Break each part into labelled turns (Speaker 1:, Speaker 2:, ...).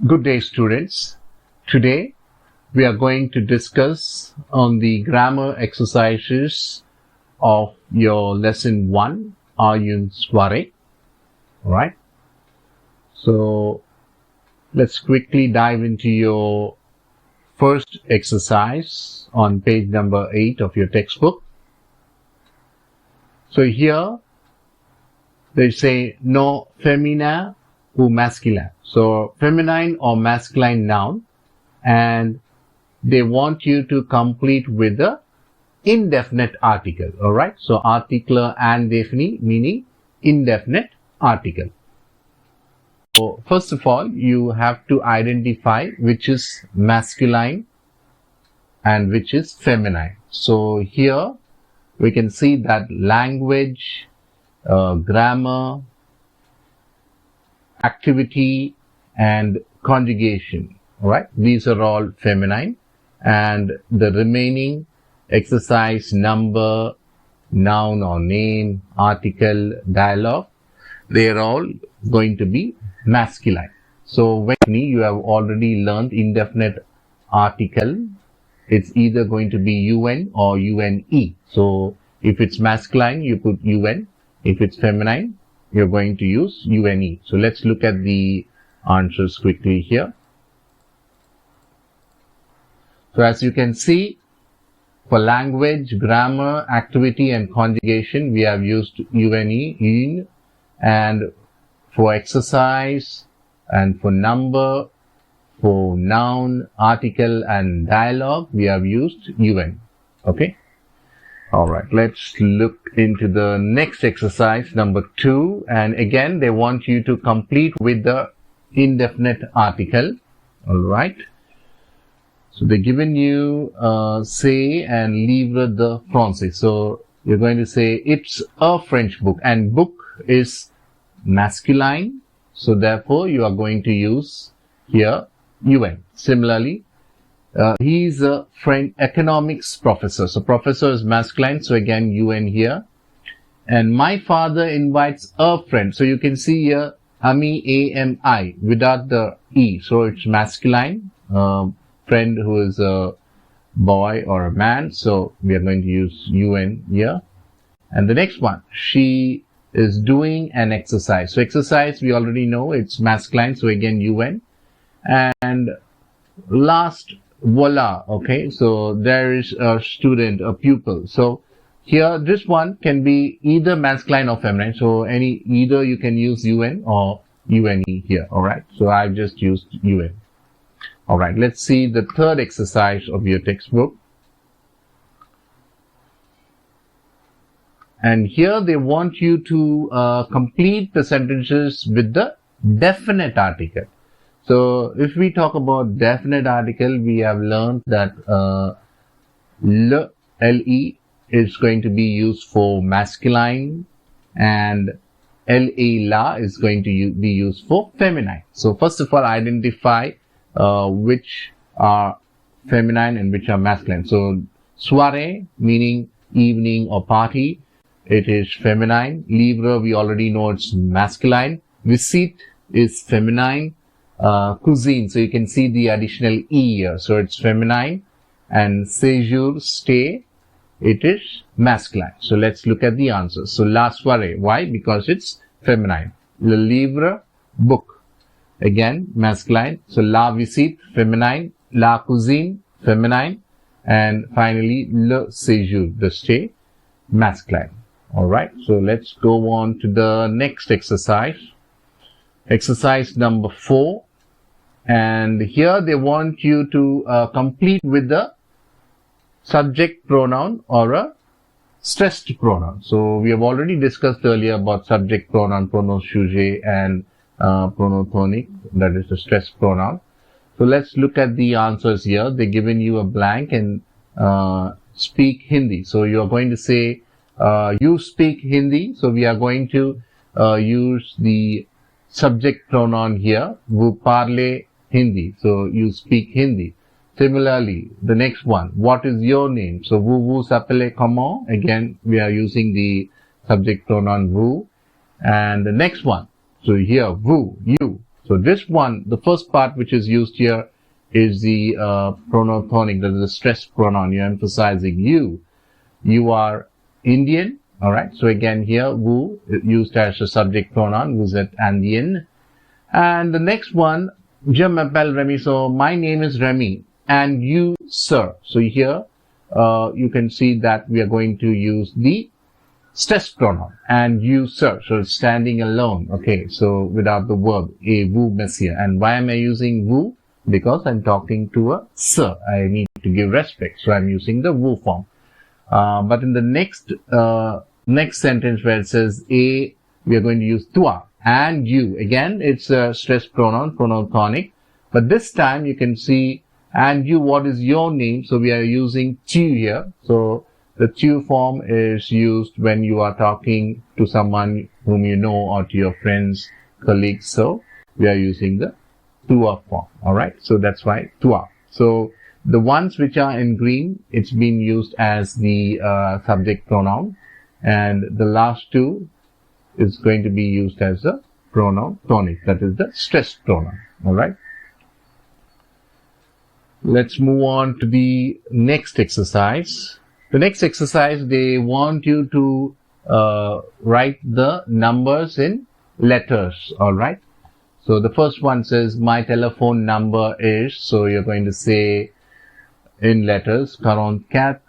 Speaker 1: Good day, students. Today we are going to discuss on the grammar exercises of your lesson 1, Ayun Sware. Alright. So let's quickly dive into your first exercise on page number 8 of your textbook. So here they say no femina ou masculin. So feminine or masculine noun, and they want you to complete with the indefinite article. Alright, so article indefini meaning indefinite article. So first of all, you have to identify which is masculine and which is feminine. So here we can see that language, grammar, activity and conjugation. Alright, these are all feminine, and the remaining exercise, number, noun or name, article, dialogue, they are all going to be masculine. So when you have already learned indefinite article, it's either going to be UN or UNE. So if it's masculine, you put UN. If it's feminine, you're going to use UNE. So let's look at the answers quickly here. So as you can see, for language, grammar, activity and conjugation, we have used UNE, in, and for exercise and for number, for noun, article and dialogue, we have used UN. Okay. Alright, let's look into the next exercise, number 2. And again, they want you to complete with the indefinite article. Alright. So they're given you say and livre de français. So you're going to say it's a French book, and book is masculine. So therefore you are going to use here UN. Similarly, he's a French economics professor. So professor is masculine. So again, UN here. And my father invites a friend. So you can see here, ami, A-M-I, without the E. So it's masculine. Friend who is a boy or a man. So we are going to use UN here. And the next one, she is doing an exercise. So exercise, we already know it's masculine. So again, UN. And last, voila. Okay, so there is a student, a pupil. So here this one can be either masculine or feminine. So either you can use UN or UNE here. Alright, so I've just used UN. Alright, let's see the third exercise of your textbook. And here they want you to complete the sentences with the definite article. So if we talk about definite article, we have learned that le is going to be used for masculine, and la is going to be used for feminine. So first of all, identify which are feminine and which are masculine. So soirée meaning evening or party, it is feminine. Livre, we already know it's masculine. Visite is feminine. Cuisine, so you can see the additional E here, so it's feminine. And séjour, stay, it is masculine. So let's look at the answers. So la soirée, why? Because it's feminine. Le livre, book, again masculine. So la visite, feminine. La cuisine, feminine. And finally le séjour, the stay, masculine. Alright, so let's go on to the next exercise. Exercise number 4. And here they want you to complete with the subject pronoun or a stressed pronoun. So we have already discussed earlier about subject pronoun, pronom sujet, and pronom tonic, that is the stressed pronoun. So let's look at the answers here. They're giving you a blank and speak Hindi. So you are going to say you speak Hindi. So we are going to use the subject pronoun here. Vous parlez Hindi. So you speak Hindi. Similarly, the next one, what is your name? So vous s'appelez comment? Again, we are using the subject pronoun vous. And the next one, so here, vous, you. So this one, the first part which is used here is the pronoun tonic, that is the stressed pronoun. You're emphasizing you. You are Indian. All right. So again here, vous used as a subject pronoun. Vous êtes indien. And the next one, je m'appelle Remy. So my name is Remy. And you, sir. So here, you can see that we are going to use the stressed pronoun. And you, sir. So it's standing alone. Okay. So without the verb. Et vous, monsieur. And why am I using vous? Because I'm talking to a sir. I need to give respect. So I'm using the vous form. But in the next sentence where it says a, we are going to use toi and you. Again, it's a stressed pronoun tonic. But this time you can see and you, what is your name? So we are using tu here. So the tu form is used when you are talking to someone whom you know or to your friends, colleagues. So we are using the toi form. Alright. So that's why toi. So the ones which are in green, it's been used as the subject pronoun. And the last two is going to be used as the pronoun tonic. That is the stressed pronoun. Alright. Let's move on to the next exercise. The next exercise, they want you to write the numbers in letters. Alright. So the first one says, my telephone number is, so you're going to say in letters, 44,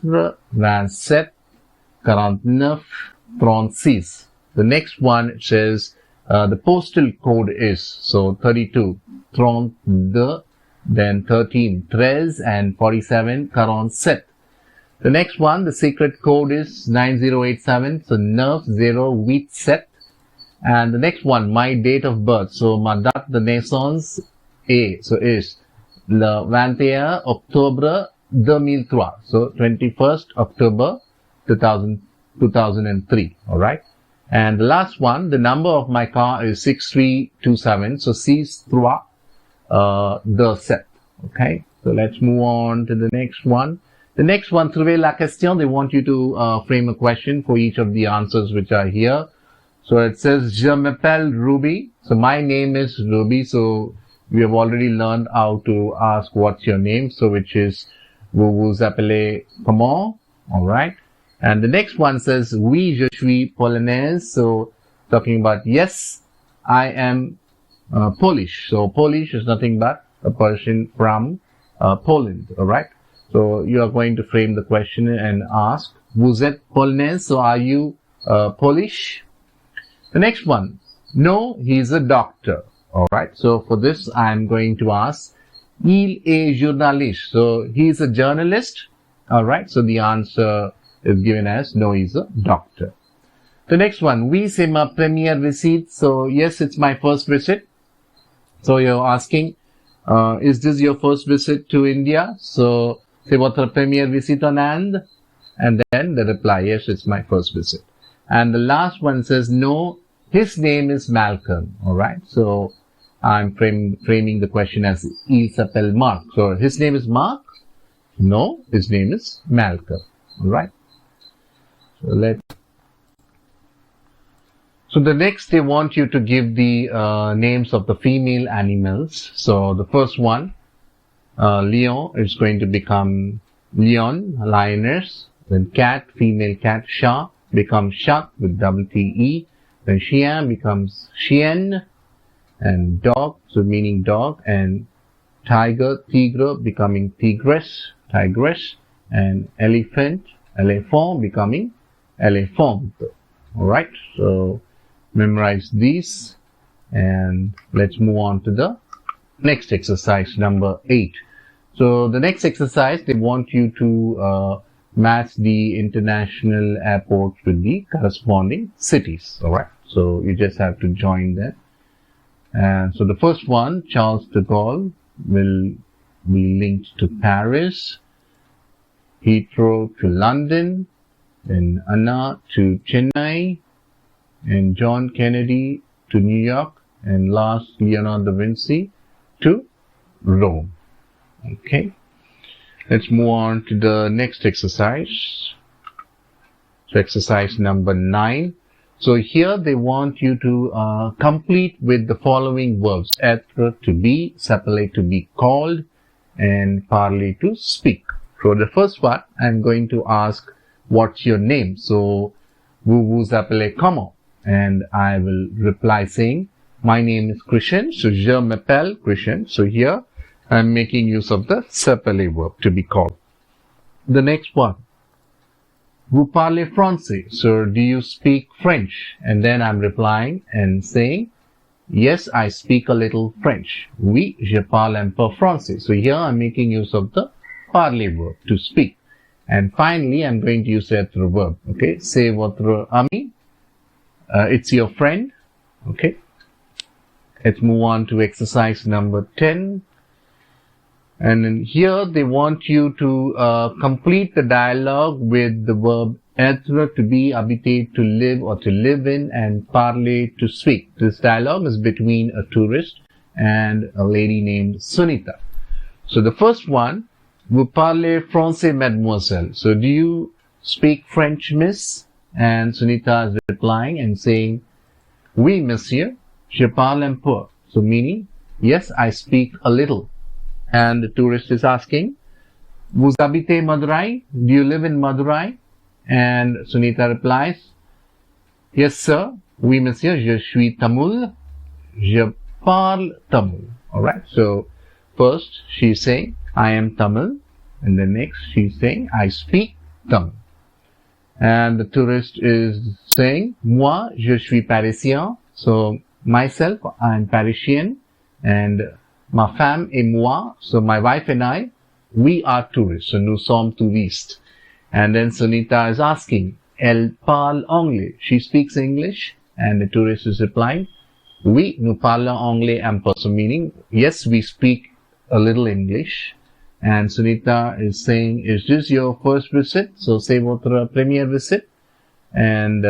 Speaker 1: 27, 49, 36. The next one says, the postal code is, so 32, 32, then 13, 13, and 47, 47. The next one, the secret code is 9087, so 9087. And the next one, my date of birth. So, ma date de naissance est, so is le 21 octobre 2003. So, 21st October 2003. Alright. And the last one, the number of my car is 6327. So, 6-3, the set. Okay. So, let's move on to the next one. The next one, trouver la question. They want you to frame a question for each of the answers which are here. So it says, je m'appelle Ruby. So my name is Ruby. So we have already learned how to ask what's your name. So which is, vous vous appelez comment? Alright. And the next one says, oui, je suis polonaise. So talking about, yes, I am Polish. So Polish is nothing but a person from Poland. Alright. So you are going to frame the question and ask, vous êtes polonaise? So are you Polish? The next one, no, he is a doctor. Alright, so for this I am going to ask, il est journaliste. So he is a journalist. Alright, so the answer is given as, no, he is a doctor. The next one, oui, c'est ma première visite. So yes, it's my first visit. So you're asking, is this your first visit to India? So, c'est votre première visite en Inde? And then the reply, yes, it's my first visit. And the last one says, no, his name is Malcolm. Alright. So I'm framing the question as, il s'appelle Mark. So his name is Mark? No, his name is Malcolm. Alright. So the next they want you to give the names of the female animals. So the first one, Lion is going to become Lion, lioness. Then cat, female cat, Chat becomes Chat with double T-E. Then Chien becomes Chien. And dog, so meaning dog. And tiger, Tigre becoming Tigress, Tigress. And elephant, Elephant becoming Elephant. Alright, so memorize these. And let's move on to the next exercise, number 8. So the next exercise, they want you to match the international airports with the corresponding cities. Alright, so you just have to join them. And so the first one, Charles de Gaulle, will be linked to Paris, Heathrow to London, and Anna to Chennai, and John Kennedy to New York, and last Leonardo da Vinci to Rome. Okay, let's move on to the next exercise. So exercise number 9. So here they want you to complete with the following verbs: être, to be; s'appeler, to be called; and parler, to speak. So the first one, I'm going to ask, what's your name? So, vous vous appelez comment? And I will reply saying, my name is Christian. So, je m'appelle Christian. So here, I'm making use of the s'appeler verb, to be called. The next one, vous parlez français? So, do you speak French? And then I'm replying and saying, yes, I speak a little French. Oui, je parle un peu français. So here I'm making use of the parler verb, to speak. And finally, I'm going to use être verb. Okay, c'est votre ami. It's your friend. Okay. Let's move on to exercise number 10. And in here, they want you to complete the dialogue with the verb être, to be; habiter, to live or to live in; and parler, to speak. This dialogue is between a tourist and a lady named Sunita. So the first one, vous parlez français, mademoiselle? So do you speak French, miss? And Sunita is replying and saying, oui, monsieur, je parle un peu. So meaning, yes, I speak a little. And the tourist is asking, vous habitez Madurai? Do you live in Madurai? And Sunita replies, yes, sir. Oui, monsieur, je suis Tamil. Je parle Tamil. Alright, so first she's saying, I am Tamil. And then next she's saying, I speak Tamil. And the tourist is saying, moi, je suis Parisien. So myself, I'm Parisian. And ma femme et moi, so my wife and I, we are tourists. So nous sommes touristes. And then Sunita is asking, elle parle anglais? She speaks English? And the tourist is replying, oui, nous parlons anglais un peu. So meaning, yes, we speak a little English. And Sunita is saying, is this your first visit? So c'est votre première visit? And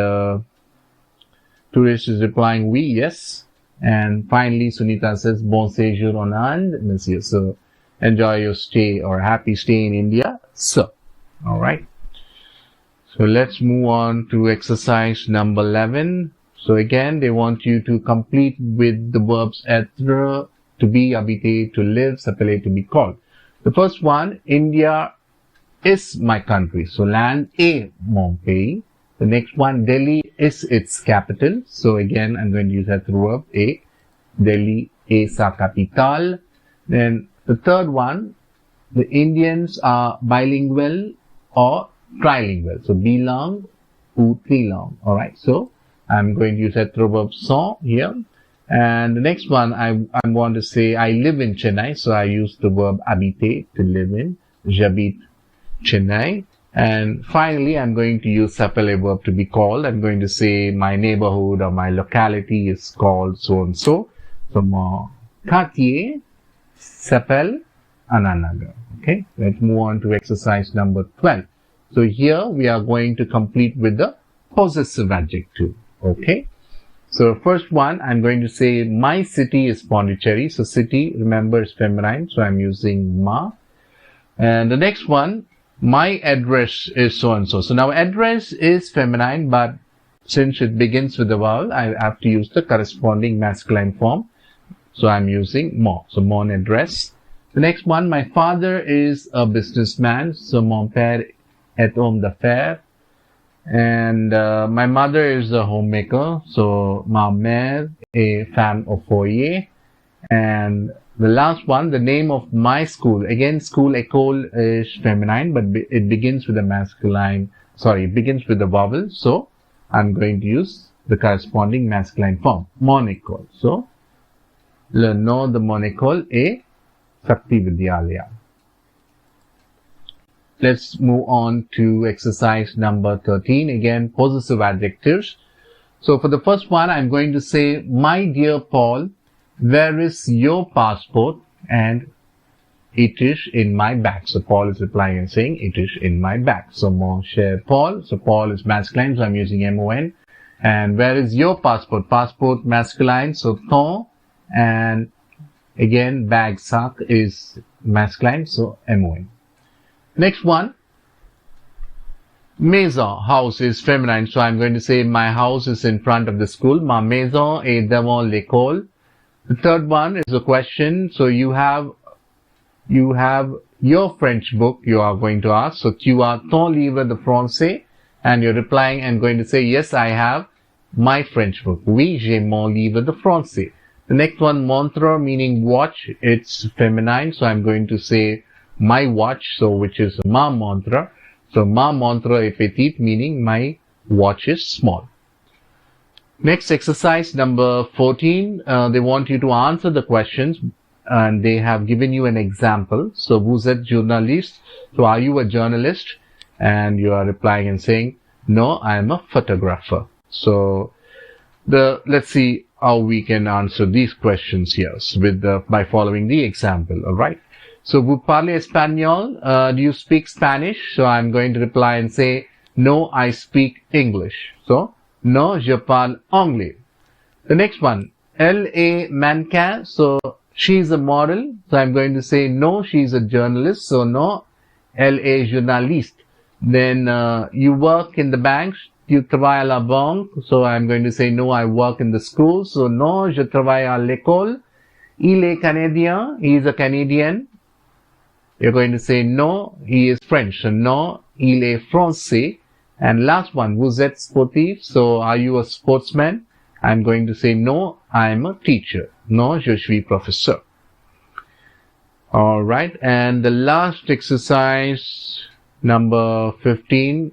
Speaker 1: tourist is replying, oui, yes. And finally, Sunita says, bon séjour en Inde, monsieur. So enjoy your stay or happy stay in India, sir. Alright. So let's move on to exercise number 11. So again, they want you to complete with the verbs être, to be; habiter, to live; s'appeler, to be called. The first one, India is my country. So land est mon pays. The next one, Delhi is its capital. So again, I'm going to use that verb est. Delhi est sa capitale. Then the third one, the Indians are bilingual or trilingual. So bilingue ou trilingue. Alright, so I'm going to use that verb sont here. And the next one, I want to say I live in Chennai. So I use the verb habiter, to live in. J'habite Chennai. And finally, I'm going to use s'appeler verb, to be called. I'm going to say my neighborhood or my locality is called so and so. So mon quartier s'appelle Ananagar. Okay, let's move on to exercise number 12. So here we are going to complete with the possessive adjective. Okay. So first one, I'm going to say my city is Pondicherry. So city, remember, is feminine. So I'm using ma. And the next one, my address is so and so. So now address is feminine, but since it begins with a vowel, I have to use the corresponding masculine form. So I'm using mon. So mon address. The next one, my father is a businessman. So mon père est homme d'affaires. And my mother is a homemaker. So ma mère est femme au foyer. And the last one, the name of my school. Again, school, école is feminine, but it begins with a masculine, it begins with a vowel. So I'm going to use the corresponding masculine form. Mon école. So le nom de mon école est Shakti Vidyalaya. Let's move on to exercise number 13. Again, possessive adjectives. So for the first one, I'm going to say, my dear Paul, where is your passport? And it is in my bag. So Paul is replying and saying, it is in my bag. So mon cher Paul. So Paul is masculine, so I'm using mon. And where is your passport? Passport masculine, so ton. And again, bag, sac is masculine, so mon. Next one. Maison, house, is feminine. So I'm going to say my house is in front of the school. Ma maison est devant l'école. The third one is a question. So you have your French book you are going to ask. So tu as ton livre de français, and you're replying and going to say, yes, I have my French book. Oui, j'ai mon livre de français. The next one, montre, meaning watch. It's feminine. So I'm going to say my watch. So which is ma montre. So ma montre est petite, meaning my watch is small. Next exercise number 14. They want you to answer the questions. And they have given you an example. So, vous êtes journaliste? So, are you a journalist? And you are replying and saying, no, I am a photographer. So, let's see how we can answer these questions here by following the example. All right. So, vous parlez espagnol? Do you speak Spanish? So, I'm going to reply and say, no, I speak English. So, no, je parle anglais. The next one, elle est mannequin. So, she is a model. So I'm going to say, no, she is a journalist. So no, elle est journaliste. Then you work in the bank. Tu travailles à la banque. So I'm going to say, no, I work in the school. So no, je travaille à l'école. Il est canadien. He is a Canadian. You're going to say, no, he is French. So no, il est français. And last one, vous êtes sportif. So are you a sportsman? I'm going to say, no, I'm a teacher. No, je suis professeur. Alright, and the last exercise, number 15,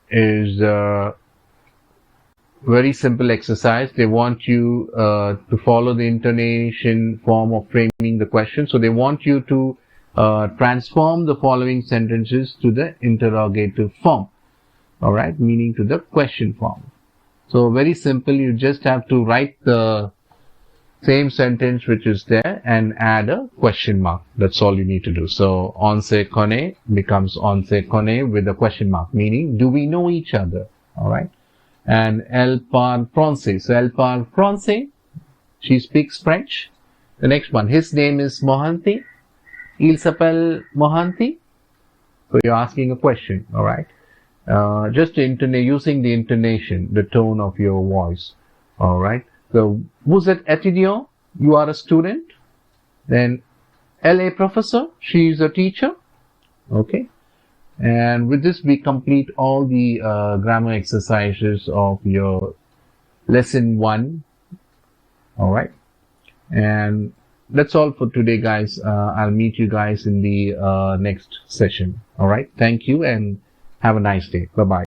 Speaker 1: is a very simple exercise. They want you to follow the intonation form of framing the question. So they want you to transform the following sentences to the interrogative form. Alright, meaning to the question form. So very simple, you just have to write the same sentence which is there and add a question mark. That's all you need to do. So, on se connaît becomes on se connaît with a question mark, meaning, do we know each other? Alright. And elle parle français. So, elle parle français. She speaks French. The next one, his name is Mohanty. Il s'appelle Mohanty. So, you're asking a question. Alright. Just using the intonation, the tone of your voice. Alright. So, vous êtes étudiant? You are a student. Then, elle est professeur? She is a teacher. Okay. And with this, we complete all the grammar exercises of your lesson 1. Alright. And that's all for today, guys. I'll meet you guys in the next session. Alright. Thank you and have a nice day. Bye-bye.